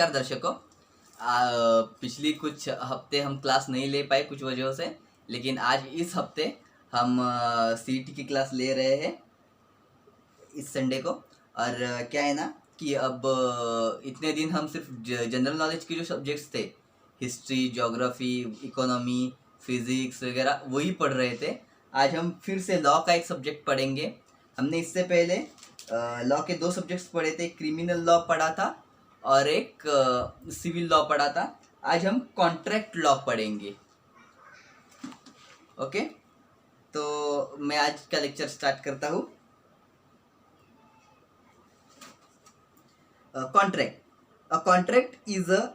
नमस्कार दर्शकों। पिछली कुछ हफ्ते हम क्लास नहीं ले पाए कुछ वजहों से, लेकिन आज इस हफ्ते हम सीटी की क्लास ले रहे हैं इस संडे को। और क्या है ना कि अब इतने दिन हम सिर्फ जनरल नॉलेज के जो सब्जेक्ट्स थे, हिस्ट्री, ज्योग्राफी, इकोनॉमी, फिजिक्स वगैरह, वही पढ़ रहे थे। आज हम फिर से लॉ का एक सब्जेक्ट पढ़ेंगे। हमने इससे पहले लॉ के दो सब्जेक्ट्स पढ़े थे, क्रिमिनल लॉ पढ़ा था और एक सिविल लॉ पढ़ा था। आज हम कॉन्ट्रैक्ट लॉ पढ़ेंगे। ओके, तो मैं आज का लेक्चर स्टार्ट करता हूँ। Contract. A contract is a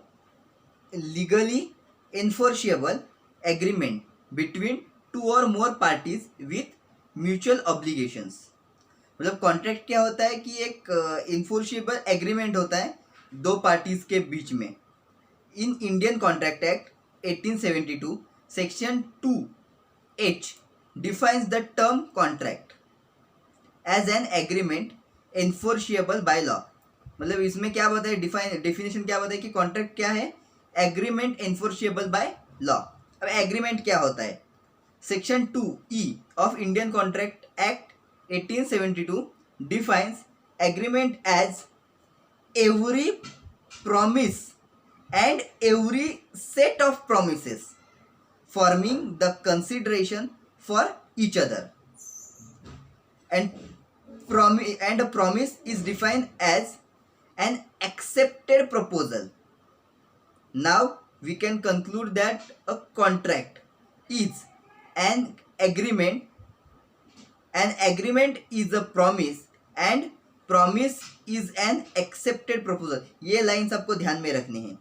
legally enforceable agreement between two or more parties with mutual obligations. मतलब कॉन्ट्रैक्ट क्या होता है कि एक इन्फोर्सेबल एग्रीमेंट होता है दो पार्टीज के बीच में। In Indian contract act 1872 section 2H defines the term contract as an agreement enforceable by law. मतलब इसमें क्या बताए, डेफिनेशन क्या बताए कि कॉन्ट्रैक्ट क्या है, एग्रीमेंट एनफोर्सेबल बाय लॉ। अब एग्रीमेंट क्या होता है, section 2E of Indian contract act 1872 defines agreement as every promise and every set of promises forming the consideration for each other and a promise is defined as an accepted proposal. Now we can conclude that a contract is an agreement. An agreement is a promise and promise is an accepted proposal. ये line सबको ध्यान में रखनी है।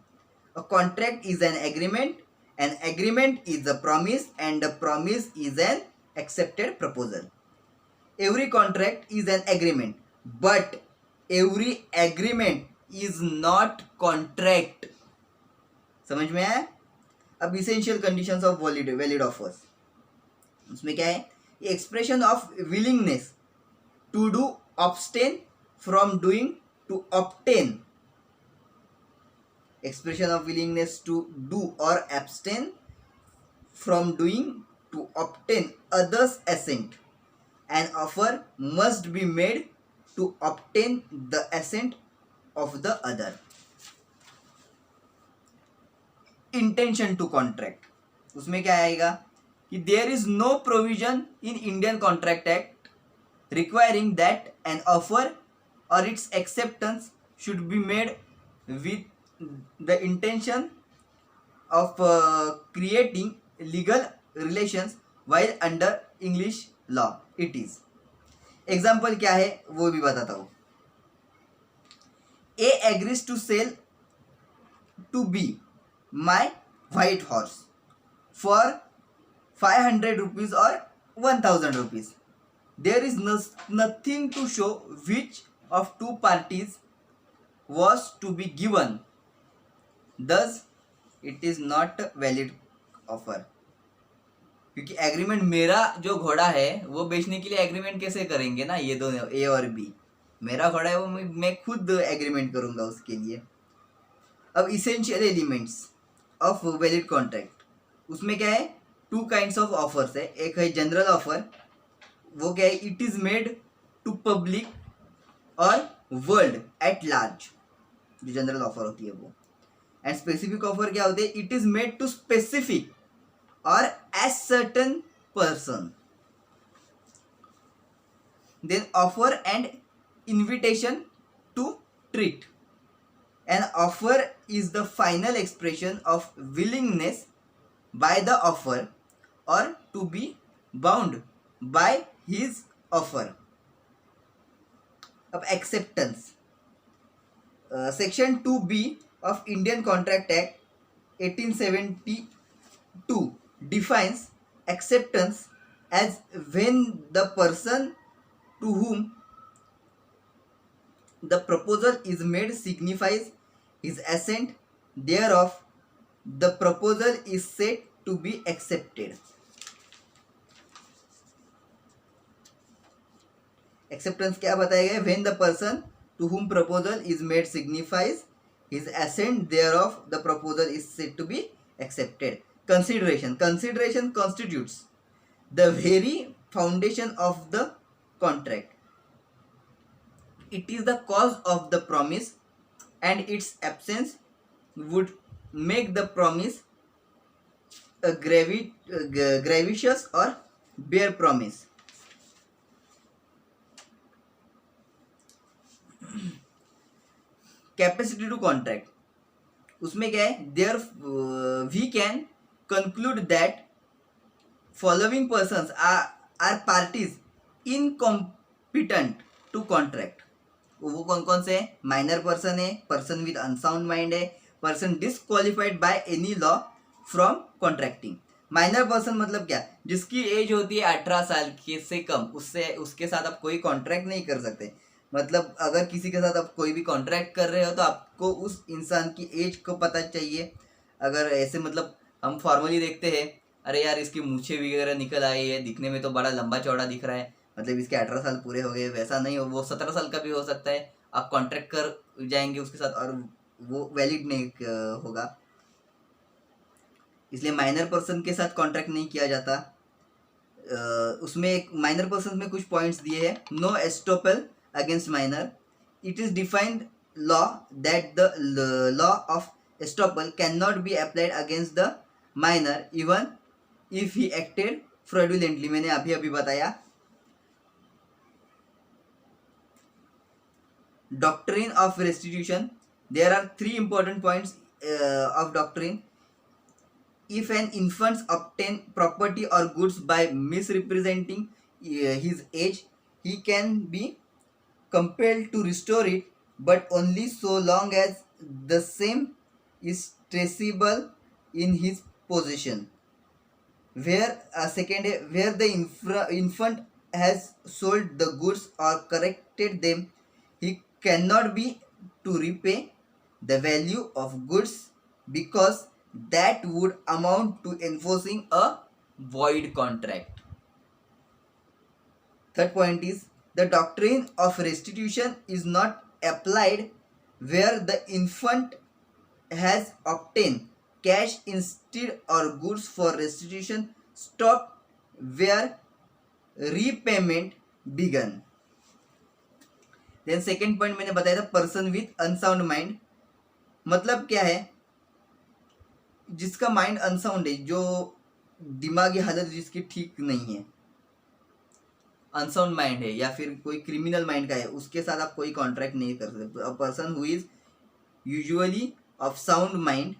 A contract is an agreement, an agreement is a promise and a promise is an accepted proposal. Every contract is an agreement, but every agreement is not contract. समझ में आया? अब essential conditions of valid offers, उसमें क्या है, expression of willingness to do, abstain from doing, to obtain. Expression of willingness to do और abstain from doing, to obtain others' assent. An offer must be made to obtain the assent of the other. Intention to contract, उसमें क्या आएगा कि there is no provision in Indian Contract Act requiring that an offer or its acceptance should be made with the intention of creating legal relations while under English law. It is. Example क्या है वो भी बताता हूँ। A agrees to sell to B my white horse for 500 rupees or 1000 rupees. There is nothing to show which of two parties was to be given. Thus, it is not a valid offer. क्योंकि agreement, मेरा जो घोड़ा है वो बेचने के लिए agreement कैसे करेंगे ना, ये दोनों ए और बी। मेरा घोड़ा है वो मैं खुद एग्रीमेंट करूंगा उसके लिए। अब essential elements of valid contract, उसमें क्या है, टू काइंड्स ऑफ ऑफर्स है। एक है जनरल ऑफर, वो क्या है, it is made to public और वर्ल्ड एट लार्ज, जो जनरल ऑफर होती है वो। एंड स्पेसिफिक ऑफर क्या होती है, it is made to specific or as certain person. Then offer and invitation to treat. An offer is the final expression of willingness by the offer or to be bound by his offer. अब acceptance, section 2B of Indian Contract Act 1872 defines acceptance as when the person to whom the proposal is made signifies his assent thereof. The proposal is said to be accepted. Acceptance क्या बताया गया, when the person to whom proposal is made signifies his assent thereof, the proposal is said to be accepted. Consideration. Consideration constitutes the very foundation of the contract. It is the cause of the promise, and its absence would make the promise a gravious or bare promise. Capacity to contract, उसमें क्या है, there we can conclude that following persons are parties incompetent to contract. वो कौन कौन से हैं? Minor person है, person with unsound mind है, person disqualified by any law from contracting. Minor person मतलब क्या? जिसकी एज होती है 18 साल के से कम, उससे उसके साथ आप कोई कॉन्ट्रैक्ट नहीं कर सकते. मतलब अगर किसी के साथ आप कोई भी कॉन्ट्रैक्ट कर रहे हो तो आपको उस इंसान की एज को पता चाहिए. अगर ऐसे मतलब हम फॉर्मली देखते हैं, अरे यार इसकी मूछें वगैरह निकल आई है, दिखने में तो बड़ा लंबा चौड़ा दिख रहा है, मतलब इसके 18 साल पूरे हो गए, वैसा नहीं हो, वो 17 साल का भी हो सकता है. आप कॉन्ट्रैक्ट कर जाएंगे उसके साथ और वो वैलिड नहीं होगा, इसलिए माइनर पर्सन के साथ कॉन्ट्रैक्ट नहीं किया जाता. उसमें एक माइनर पर्सन में कुछ पॉइंट्स दिए हैं. No estoppel against minor. It is defined law that the law of estoppel cannot be applied against the minor even if he acted fraudulently. मैंने अभी बताया. Doctrine of restitution. There are three important points of doctrine. If an infant obtain property or goods by misrepresenting his age, he can be compelled to restore it, but only so long as the same is traceable in his possession. Where the infant has sold the goods or corrected them, he cannot be to repay the value of goods, because that would amount to enforcing a void contract. Third point is, the doctrine of restitution is not applied where the infant has obtained cash instead or goods for restitution stopped where repayment began. Then second point मैंने बताया था, person with unsound mind. मतलब क्या है? जिसका mind unsound है, जो दिमागी हालत जिसकी ठीक नहीं है, अनसाउंड माइंड है या फिर कोई क्रिमिनल माइंड का है, उसके साथ आप कोई कॉन्ट्रैक्ट नहीं कर सकते. A person who is usually of sound mind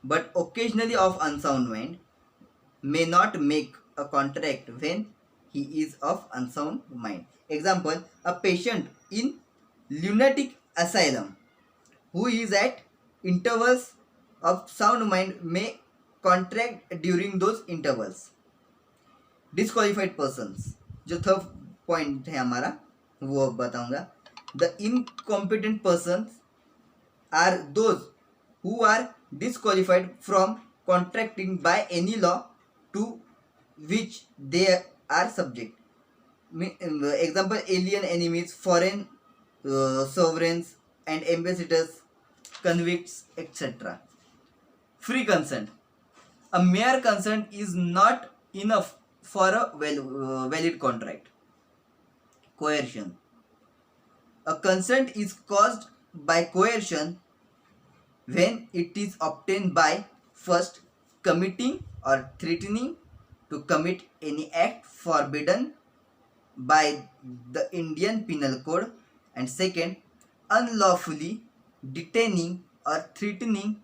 but occasionally of unsound mind may not make a contract when he is of unsound mind. Example, a patient in lunatic asylum who is at intervals of sound mind may contract during those intervals. Disqualified persons, जो third point है हमारा, वो अब बताऊंगा. The incompetent persons are those who are disqualified from contracting by any law to which they are subject. Example, alien enemies, foreign sovereigns and ambassadors, convicts, etc. Free consent. A mere consent is not enough for a valid contract. Coercion. A consent is caused by coercion when it is obtained by first committing or threatening to commit any act forbidden by the Indian Penal Code, and second, unlawfully detaining or threatening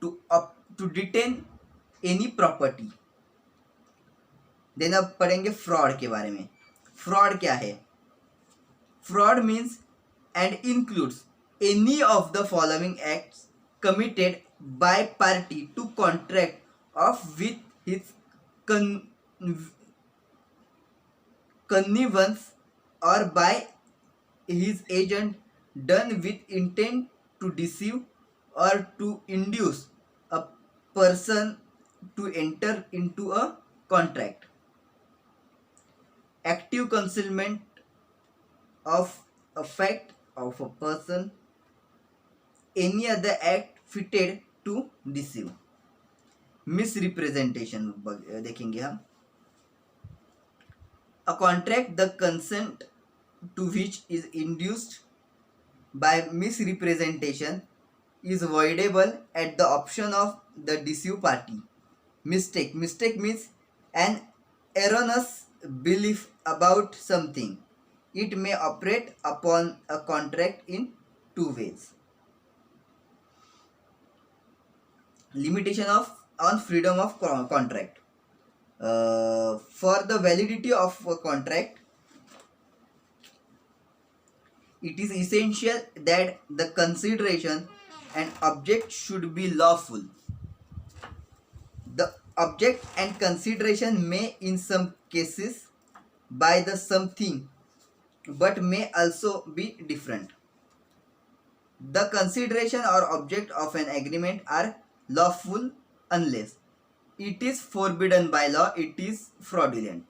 to detain any property. Then अब पढ़ेंगे fraud के बारे में. Fraud क्या है? Fraud means and includes any of the following acts committed by party to contract of with his connivance or by his agent, done with intent to deceive or to induce a person to enter into a contract. Active concealment of a fact of a person. any other act fitted to deceive. Misrepresentation देखेंगे हम. A contract the consent to which is induced by misrepresentation is voidable at the option of the deceived party. Mistake means an erroneous belief about something. It may operate upon a contract in two ways. Limitation on freedom of contract. For the validity of a contract, it is essential that the consideration and object should be lawful. The object and consideration may in some cases buy the something but may also be different. The consideration or object of an agreement are lawful unless it is forbidden by law, it is fraudulent.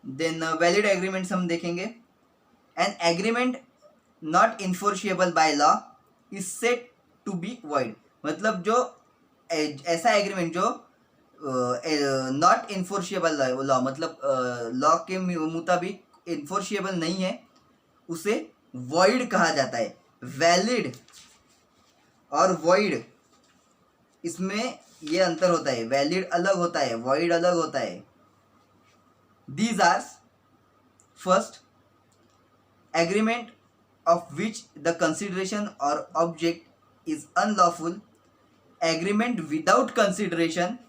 Then valid agreements हम देखेंगे. An agreement not enforceable by law is said to be void. मतलब जो ऐसा agreement जो not इन्फोर्शिएबल law मतलब law के मुताबिक इन्फोर्शिएबल नहीं है उसे वॉइड कहा जाता है. वैलिड और वॉइड इसमें ये अंतर होता है. वैलिड अलग होता है, वॉइड अलग होता है. These are first, agreement of which the consideration or object is unlawful, agreement without consideration,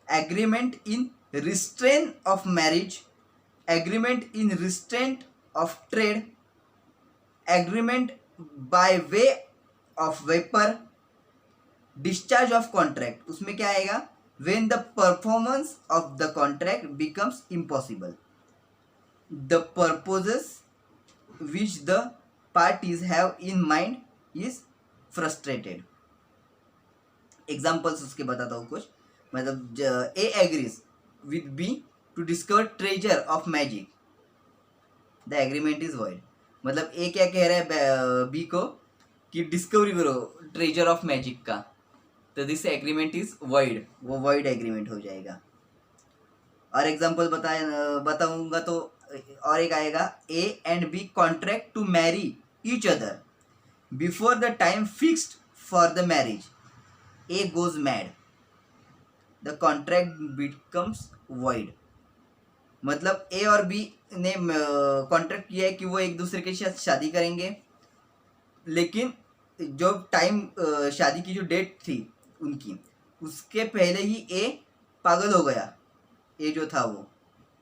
agreement in restraint of marriage, agreement in restraint of trade, agreement by way of vapor, discharge of contract. उसमें क्या आएगा? When the performance of the contract becomes impossible, the purposes which the parties have in mind is frustrated. Examples उसके बताता हूँ कुछ. मतलब A agrees with B to discover treasure of magic. The agreement is void. मतलब A क्या कह रहा है B को कि डिस्कवरी करो ट्रेजर ऑफ मैजिक का, तो दिस एग्रीमेंट इज वॉइड. वो वॉइड एग्रीमेंट हो जाएगा. और एग्जांपल बताऊंगा तो और एक आएगा. A and B contract to marry each other before the time fixed for the marriage. A goes mad, the contract becomes void. मतलब ए और बी ने कॉन्ट्रैक्ट किया है कि वो एक दूसरे के साथ शादी करेंगे, लेकिन जो टाइम शादी की जो डेट थी उनकी उसके पहले ही ए पागल हो गया, ए जो था वो.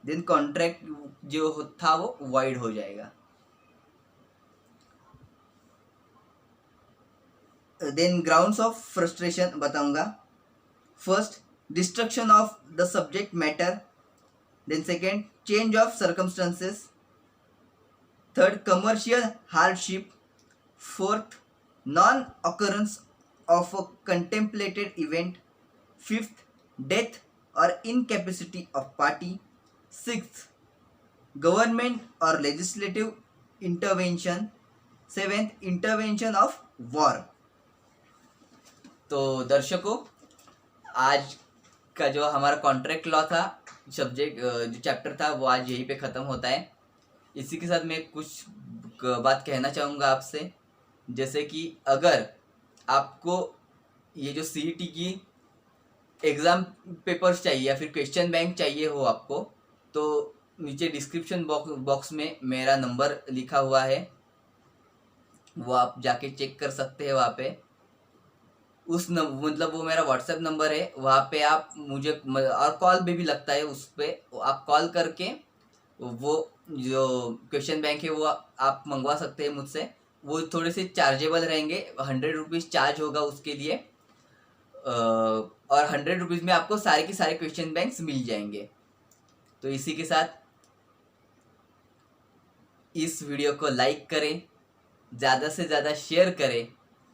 देन कॉन्ट्रैक्ट जो था वो वॉइड हो जाएगा. देन ग्राउंड्स ऑफ फ्रस्ट्रेशन बताऊंगा. First, destruction of the subject matter. Then second, change of circumstances. Third, commercial hardship. Fourth, non-occurrence of a contemplated event. Fifth, death or incapacity of party. Sixth, government or legislative intervention. Seventh, intervention of war. तो दर्शकों, आज का जो हमारा contract law था subject जो chapter था वो आज यहीं पे ख़त्म होता है. इसी के साथ मैं कुछ बात कहना चाहूँगा आपसे. जैसे कि अगर आपको ये जो CET की एग्ज़ाम पेपर्स चाहिए या फिर क्वेश्चन बैंक चाहिए हो आपको, तो नीचे डिस्क्रिप्शन बॉक्स में मेरा नंबर लिखा हुआ है, वो आप जाके चेक कर सकते हैं. वहाँ पे मतलब वो मेरा व्हाट्सएप नंबर है. वहाँ पे आप मुझे और कॉल भी लगता है, उस पर आप कॉल करके वो जो क्वेश्चन बैंक है वो आप मंगवा सकते हैं मुझसे. वो थोड़े से चार्जेबल रहेंगे. 100 रुपीज़ चार्ज होगा उसके लिए, और 100 रुपीज़ में आपको सारे के सारे क्वेश्चन बैंक्स मिल जाएंगे. तो इसी के साथ इस वीडियो को लाइक करें, ज़्यादा से ज़्यादा शेयर करें,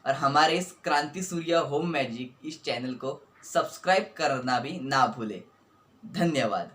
और हमारे इस क्रांति सूर्य होम मैजिक इस चैनल को सब्सक्राइब करना भी ना भूलें. धन्यवाद.